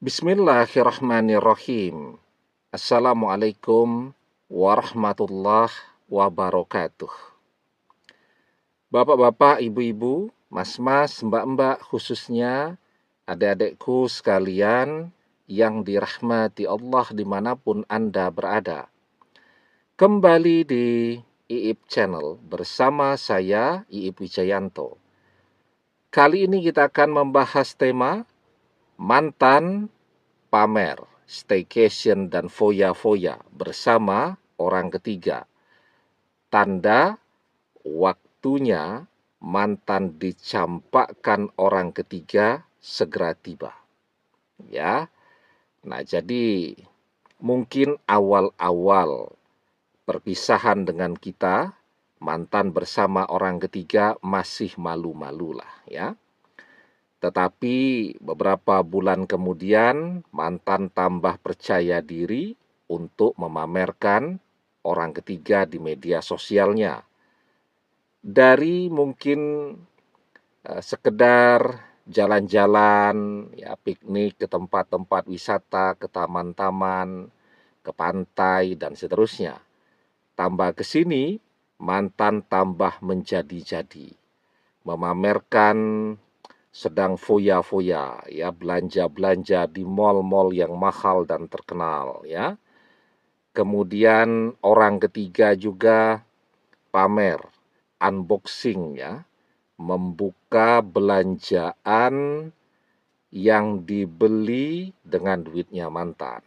Bismillahirrahmanirrahim. Assalamualaikum warahmatullahi wabarakatuh. Bapak-bapak, ibu-ibu, mas-mas, mbak-mbak, khususnya adik-adikku sekalian yang dirahmati Allah dimanapun Anda berada. Kembali di IIP Channel bersama saya, IIP Wijayanto. Kali ini kita akan membahas tema mantan, pamer, staycation, dan foya-foya bersama orang ketiga. Tanda waktunya mantan dicampakkan orang ketiga segera tiba. Ya, nah jadi mungkin awal-awal perpisahan dengan kita, mantan bersama orang ketiga masih malu-malu lah ya. Tetapi beberapa bulan kemudian mantan tambah percaya diri untuk memamerkan orang ketiga di media sosialnya. Dari mungkin sekedar jalan-jalan, ya piknik ke tempat-tempat wisata, ke taman-taman, ke pantai dan seterusnya. Tambah ke sini, mantan tambah menjadi-jadi, memamerkan sedang foya-foya, ya belanja-belanja di mal-mal yang mahal dan terkenal, ya. Kemudian orang ketiga juga pamer, unboxing, ya, membuka belanjaan yang dibeli dengan duitnya mantan.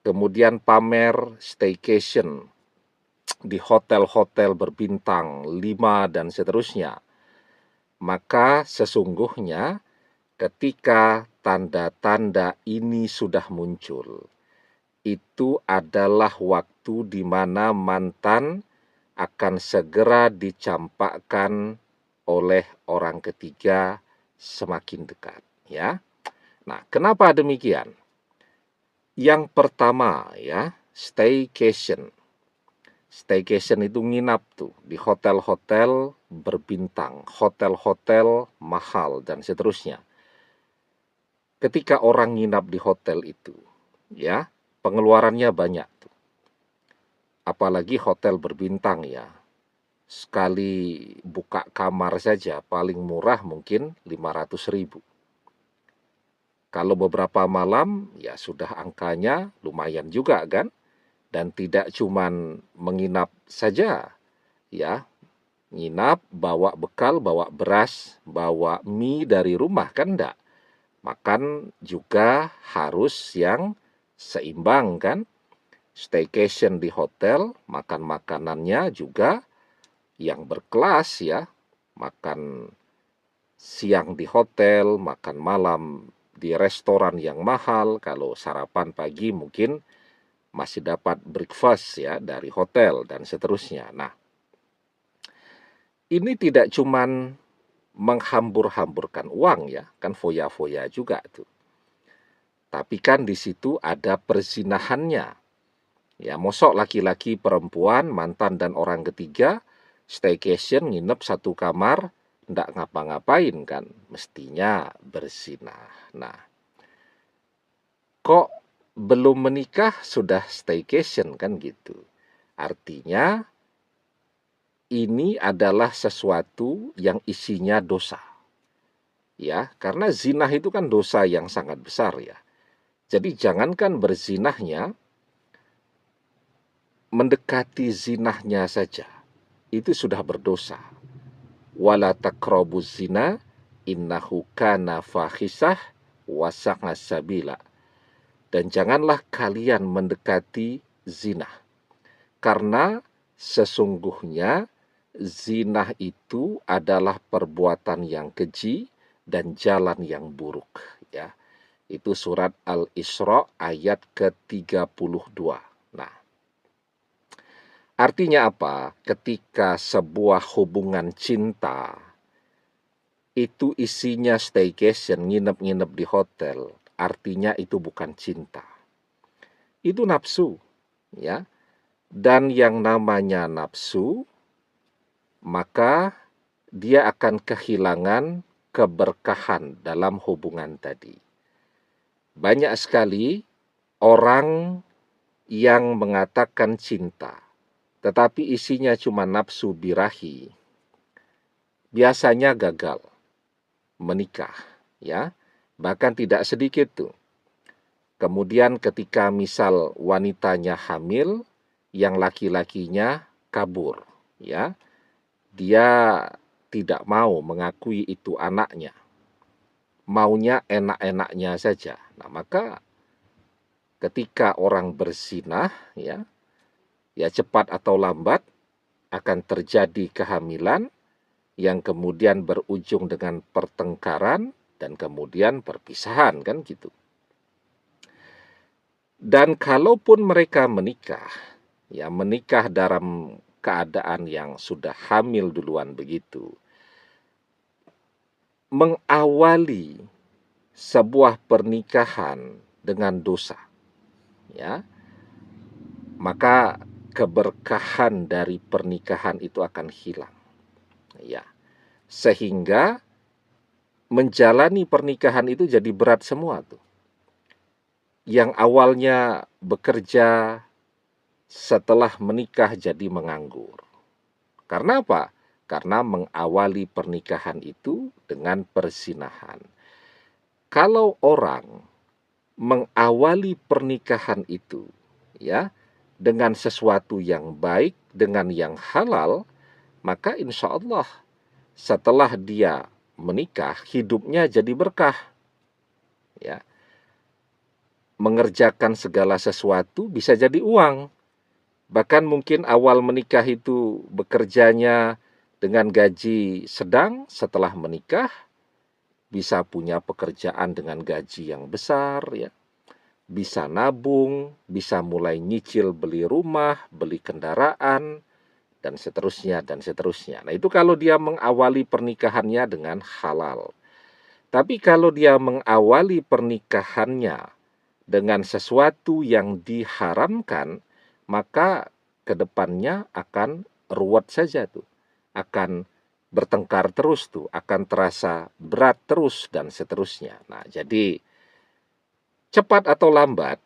Kemudian pamer staycation di hotel-hotel berbintang 5 dan seterusnya. Maka sesungguhnya ketika tanda-tanda ini sudah muncul, itu adalah waktu di mana mantan akan segera dicampakkan oleh orang ketiga semakin dekat, ya. Nah, kenapa demikian? Yang pertama, ya, staycation. Staycation itu nginap tuh di hotel-hotel berbintang, hotel-hotel mahal dan seterusnya. Ketika orang nginap di hotel itu, ya, pengeluarannya banyak tuh. Apalagi hotel berbintang, ya. Sekali buka kamar saja paling murah mungkin 500.000. Kalau beberapa malam ya sudah angkanya lumayan juga kan? Dan tidak cuman menginap saja, ya. Nginap, bawa bekal, bawa beras, bawa mie dari rumah kan enggak. Makan juga harus yang seimbang kan. Staycation di hotel, makan makanannya juga yang berkelas ya. Makan siang di hotel, makan malam di restoran yang mahal. Kalau sarapan pagi mungkin masih dapat breakfast ya dari hotel dan seterusnya. Nah, ini tidak cuman menghambur-hamburkan uang ya, kan foya-foya juga tuh. Tapi kan di situ ada perzinahannya. Ya, mosok laki-laki, perempuan, mantan dan orang ketiga staycation nginep satu kamar, ndak ngapa-ngapain kan, mestinya berzinah. Nah, kok belum menikah sudah staycation kan gitu. Artinya ini adalah sesuatu yang isinya dosa. Ya, karena zinah itu kan dosa yang sangat besar ya. Jadi jangankan berzinahnya, mendekati zinahnya saja itu sudah berdosa. Wala taqrabuz zina innahu kana fahisah wa sa'a sabila. Dan janganlah kalian mendekati zina, karena sesungguhnya zina itu adalah perbuatan yang keji dan jalan yang buruk ya. Itu surat Al-Isra ayat ke-32. Nah, artinya apa? Ketika sebuah hubungan cinta itu isinya staycation, nginep-nginep di hotel, artinya itu bukan cinta. Itu nafsu, ya. Dan yang namanya nafsu, maka dia akan kehilangan keberkahan dalam hubungan tadi. banyak sekali orang yang mengatakan cinta, tetapi isinya cuma nafsu birahi, biasanya gagal menikah, ya. Bahkan tidak sedikit tuh. Kemudian ketika misal wanitanya hamil, yang laki-lakinya kabur, ya. Dia tidak mau mengakui itu anaknya. Maunya enak-enaknya saja. Nah, maka ketika orang berzinah, ya cepat atau lambat akan terjadi kehamilan yang kemudian berujung dengan pertengkaran dan kemudian perpisahan, kan gitu. Dan kalaupun mereka menikah, ya menikah dalam keadaan yang sudah hamil duluan begitu, mengawali sebuah pernikahan dengan dosa, ya, maka keberkahan dari pernikahan itu akan hilang, ya. Sehingga menjalani pernikahan itu jadi berat semua tuh. Yang awalnya bekerja, setelah menikah jadi menganggur. Karena apa? Karena mengawali pernikahan itu dengan perzinahan. Kalau orang mengawali pernikahan itu, ya, dengan sesuatu yang baik, dengan yang halal, maka insya Allah setelah dia menikah, hidupnya jadi berkah, ya. Mengerjakan segala sesuatu bisa jadi uang. Bahkan mungkin awal menikah itu bekerjanya dengan gaji sedang, setelah menikah bisa punya pekerjaan dengan gaji yang besar, ya. Bisa nabung, bisa mulai nyicil beli rumah, beli kendaraan, dan seterusnya, dan seterusnya. Nah, itu kalau dia mengawali pernikahannya dengan halal. Tapi kalau dia mengawali pernikahannya dengan sesuatu yang diharamkan, maka kedepannya akan ruwet saja tuh. Akan bertengkar terus tuh, akan terasa berat terus, dan seterusnya. Nah, jadi cepat atau lambat,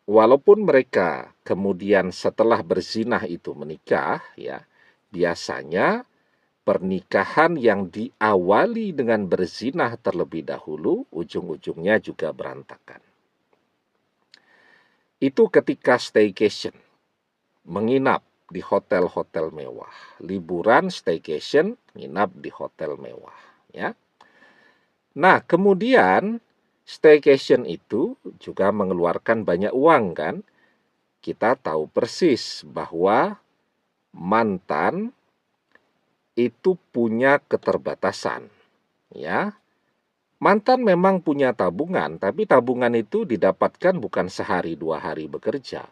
walaupun mereka kemudian setelah berzinah itu menikah, ya, biasanya pernikahan yang diawali dengan berzinah terlebih dahulu, ujung-ujungnya juga berantakan. Itu ketika staycation, menginap di hotel-hotel mewah. Liburan, staycation, nginap di hotel mewah, ya. Nah, kemudian staycation itu juga mengeluarkan banyak uang, kan? Kita tahu persis bahwa mantan itu punya keterbatasan, ya. Mantan memang punya tabungan, tapi tabungan itu didapatkan bukan sehari dua hari bekerja.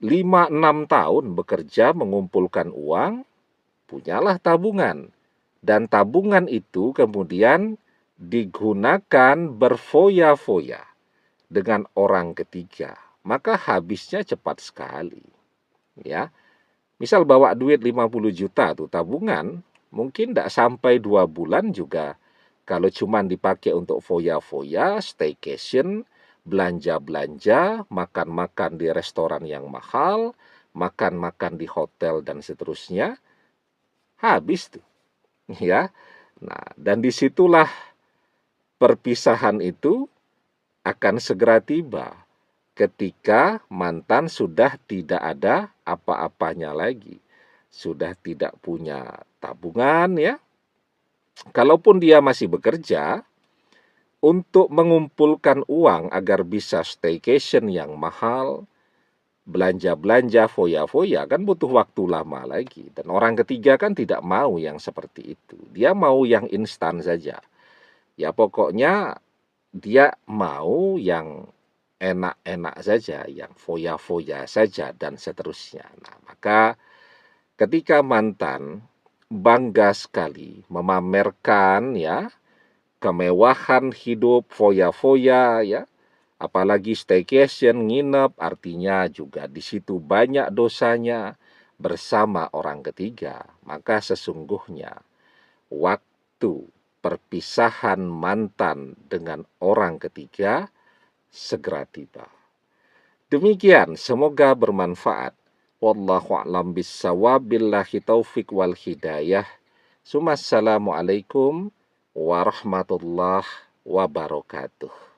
5-6 tahun bekerja mengumpulkan uang, punyalah tabungan. Dan tabungan itu kemudian digunakan berfoya-foya dengan orang ketiga. Maka habisnya cepat sekali, ya. Misal bawa duit 50 juta tuh tabungan, mungkin tidak sampai 2 bulan juga. Kalau cuma dipakai untuk foya-foya, staycation, belanja-belanja, makan-makan di restoran yang mahal, makan-makan di hotel dan seterusnya, habis tuh, ya. Nah, dan disitulah perpisahan itu akan segera tiba ketika mantan sudah tidak ada apa-apanya lagi, sudah tidak punya tabungan, ya. Kalaupun dia masih bekerja, untuk mengumpulkan uang agar bisa staycation yang mahal, belanja-belanja, foya-foya, kan butuh waktu lama lagi. Dan orang ketiga kan tidak mau yang seperti itu. Dia mau yang instan saja. Ya pokoknya dia mau yang enak-enak saja, yang foya-foya saja, dan seterusnya. Nah, maka ketika mantan bangga sekali memamerkan, ya, kemewahan hidup, foya-foya, ya, apalagi staycation, nginep, artinya juga di situ banyak dosanya bersama orang ketiga. Maka sesungguhnya waktu perpisahan mantan dengan orang ketiga segera tiba. Demikian, semoga bermanfaat. Wallahu a'lam bissawab, billahi taufik wal hidayah. Assalamualaikum warahmatullahi wabarakatuh.